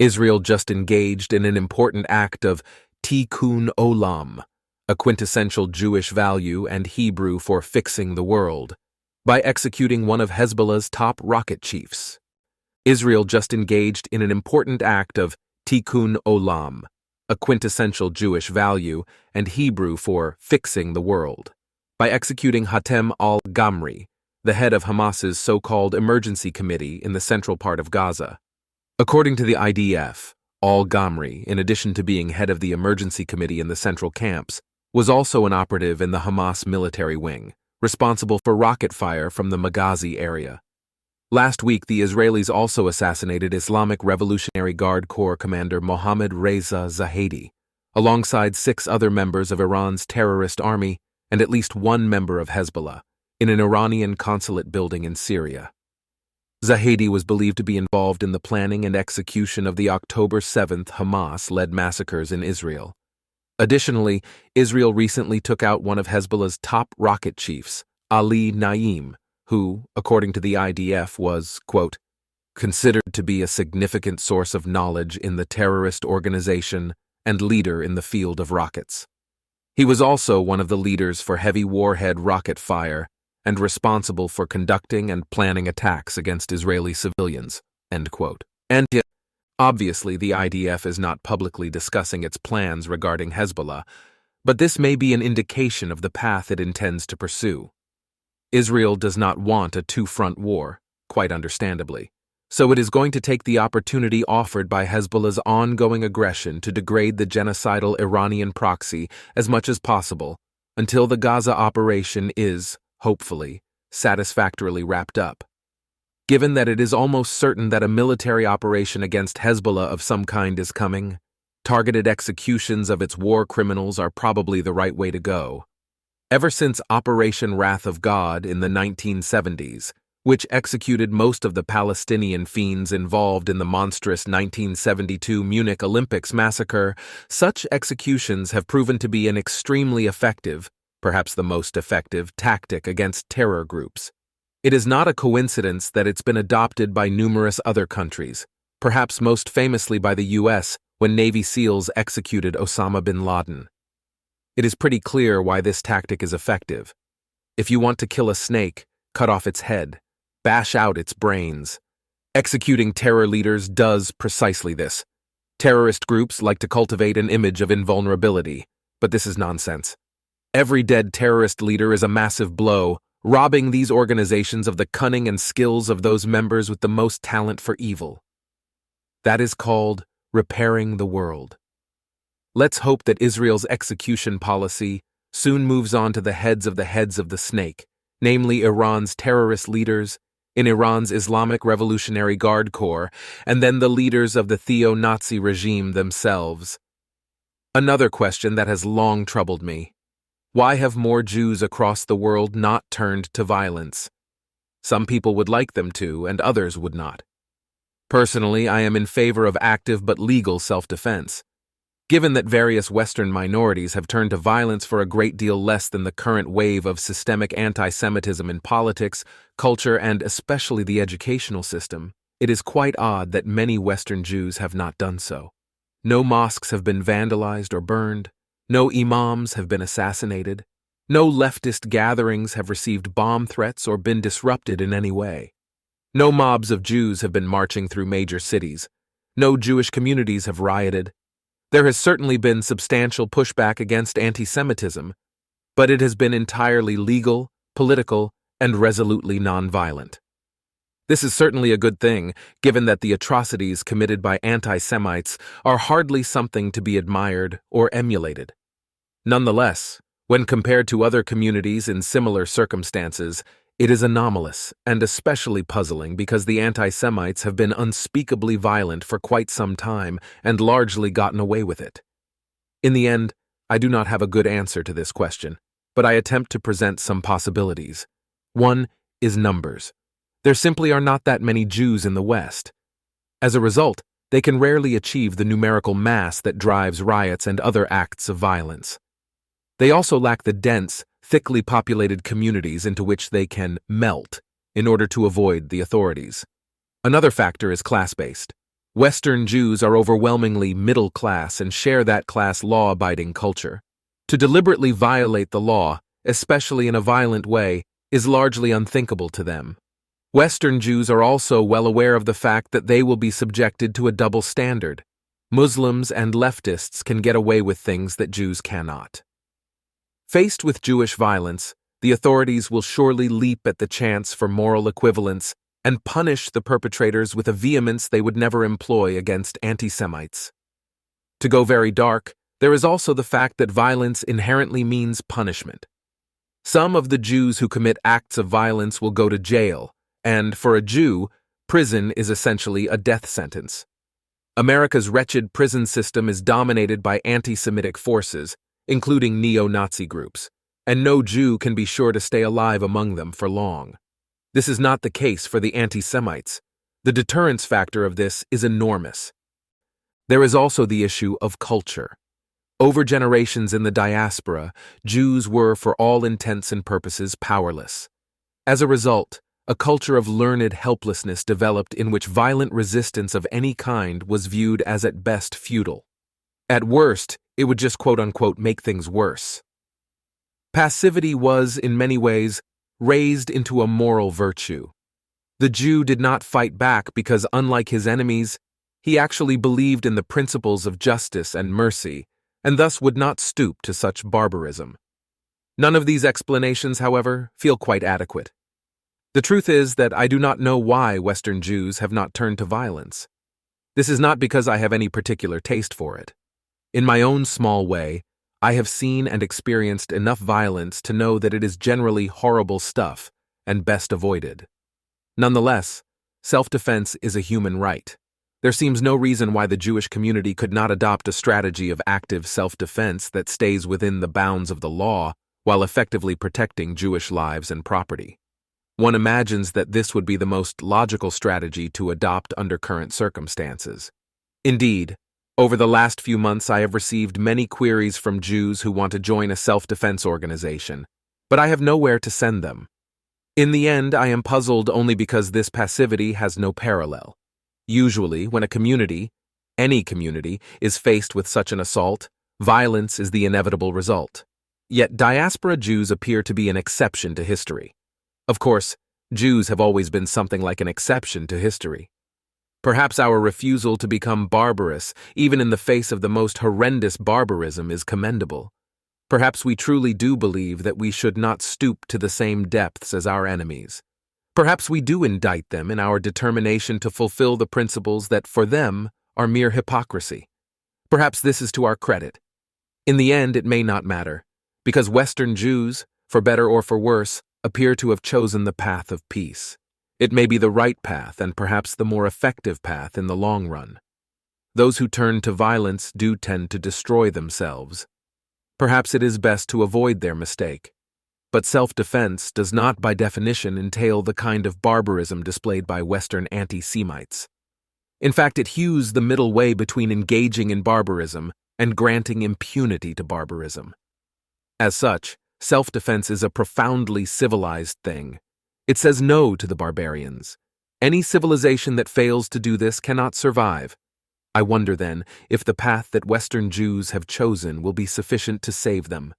Israel just engaged in an important act of Tikkun Olam, a quintessential Jewish value and Hebrew for fixing the world, by executing one of Hezbollah's top rocket chiefs. Israel just engaged in an important act of Tikkun Olam, a quintessential Jewish value and Hebrew for fixing the world, by executing Hatem al-Gamri, the head of Hamas's so-called emergency committee in the central part of Gaza. According to the IDF, al-Gamri, in addition to being head of the emergency committee in the central camps, was also an operative in the Hamas military wing, responsible for rocket fire from the Maghazi area. Last week, the Israelis also assassinated Islamic Revolutionary Guard Corps commander Mohammad Reza Zahedi, alongside 6 other members of Iran's terrorist army and at least 1 member of Hezbollah, in an Iranian consulate building in Syria. Zahedi was believed to be involved in the planning and execution of the October 7th Hamas-led massacres in Israel. Additionally, Israel recently took out one of Hezbollah's top rocket chiefs, Ali Naim, who, according to the IDF, was, quote, considered to be a significant source of knowledge in the terrorist organization and leader in the field of rockets. He was also one of the leaders for heavy warhead rocket fire and responsible for conducting and planning attacks against Israeli civilians, end quote. And yet, obviously, the IDF is not publicly discussing its plans regarding Hezbollah, but this may be an indication of the path it intends to pursue. Israel does not want a two-front war, quite understandably, so it is going to take the opportunity offered by Hezbollah's ongoing aggression to degrade the genocidal Iranian proxy as much as possible until the Gaza operation is, hopefully, satisfactorily wrapped up. Given that it is almost certain that a military operation against Hezbollah of some kind is coming, targeted executions of its war criminals are probably the right way to go. Ever since Operation Wrath of God in the 1970s, which executed most of the Palestinian fiends involved in the monstrous 1972 Munich Olympics massacre, such executions have proven to be an extremely effective, perhaps the most effective, tactic against terror groups. It is not a coincidence that it's been adopted by numerous other countries, perhaps most famously by the US when Navy SEALs executed Osama bin Laden. It is pretty clear why this tactic is effective. If you want to kill a snake, cut off its head, bash out its brains. Executing terror leaders does precisely this. Terrorist groups like to cultivate an image of invulnerability, but this is nonsense. Every dead terrorist leader is a massive blow, robbing these organizations of the cunning and skills of those members with the most talent for evil. That is called repairing the world. Let's hope that Israel's execution policy soon moves on to the heads of the snake, namely Iran's terrorist leaders, in Iran's Islamic Revolutionary Guard Corps, and then the leaders of the Theo-Nazi regime themselves. Another question that has long troubled me. Why have more Jews across the world not turned to violence? Some people would like them to, and others would not. Personally, I am in favor of active but legal self-defense. Given that various Western minorities have turned to violence for a great deal less than the current wave of systemic anti-Semitism in politics, culture, and especially the educational system, it is quite odd that many Western Jews have not done so. No mosques have been vandalized or burned. No imams have been assassinated. No leftist gatherings have received bomb threats or been disrupted in any way. No mobs of Jews have been marching through major cities. No Jewish communities have rioted. There has certainly been substantial pushback against anti-Semitism, but it has been entirely legal, political, and resolutely nonviolent. This is certainly a good thing, given that the atrocities committed by anti-Semites are hardly something to be admired or emulated. Nonetheless, when compared to other communities in similar circumstances, it is anomalous and especially puzzling because the anti-Semites have been unspeakably violent for quite some time and largely gotten away with it. In the end, I do not have a good answer to this question, but I attempt to present some possibilities. One is numbers. There simply are not that many Jews in the West. As a result, they can rarely achieve the numerical mass that drives riots and other acts of violence. They also lack the dense, thickly populated communities into which they can melt in order to avoid the authorities. Another factor is class-based. Western Jews are overwhelmingly middle class and share that class law-abiding culture. To deliberately violate the law, especially in a violent way, is largely unthinkable to them. Western Jews are also well aware of the fact that they will be subjected to a double standard. Muslims and leftists can get away with things that Jews cannot. Faced with Jewish violence, the authorities will surely leap at the chance for moral equivalence and punish the perpetrators with a vehemence they would never employ against anti-Semites. To go very dark, there is also the fact that violence inherently means punishment. Some of the Jews who commit acts of violence will go to jail, and for a Jew, prison is essentially a death sentence. America's wretched prison system is dominated by anti-Semitic forces, including neo-Nazi groups, and no Jew can be sure to stay alive among them for long. This is not the case for the anti-Semites. The deterrence factor of this is enormous. There is also the issue of culture. Over generations in the diaspora, Jews were, for all intents and purposes, powerless. As a result, a culture of learned helplessness developed in which violent resistance of any kind was viewed as at best futile. At worst, it would just quote-unquote make things worse. Passivity was, in many ways, raised into a moral virtue. The Jew did not fight back because, unlike his enemies, he actually believed in the principles of justice and mercy, and thus would not stoop to such barbarism. None of these explanations, however, feel quite adequate. The truth is that I do not know why Western Jews have not turned to violence. This is not because I have any particular taste for it. In my own small way, I have seen and experienced enough violence to know that it is generally horrible stuff and best avoided. Nonetheless, self-defense is a human right. There seems no reason why the Jewish community could not adopt a strategy of active self-defense that stays within the bounds of the law while effectively protecting Jewish lives and property. One imagines that this would be the most logical strategy to adopt under current circumstances. Indeed, over the last few months I have received many queries from Jews who want to join a self-defense organization, but I have nowhere to send them. In the end, I am puzzled only because this passivity has no parallel. Usually, when a community, any community, is faced with such an assault, violence is the inevitable result. Yet diaspora Jews appear to be an exception to history. Of course, Jews have always been something like an exception to history. Perhaps our refusal to become barbarous, even in the face of the most horrendous barbarism, is commendable. Perhaps we truly do believe that we should not stoop to the same depths as our enemies. Perhaps we do indict them in our determination to fulfill the principles that, for them, are mere hypocrisy. Perhaps this is to our credit. In the end, it may not matter, because Western Jews, for better or for worse, appear to have chosen the path of peace. It may be the right path and perhaps the more effective path in the long run. Those who turn to violence do tend to destroy themselves. Perhaps it is best to avoid their mistake. But self-defense does not by definition entail the kind of barbarism displayed by Western anti-Semites. In fact, it hews the middle way between engaging in barbarism and granting impunity to barbarism. As such, self-defense is a profoundly civilized thing. It says no to the barbarians. Any civilization that fails to do this cannot survive. I wonder, then, if the path that Western Jews have chosen will be sufficient to save them.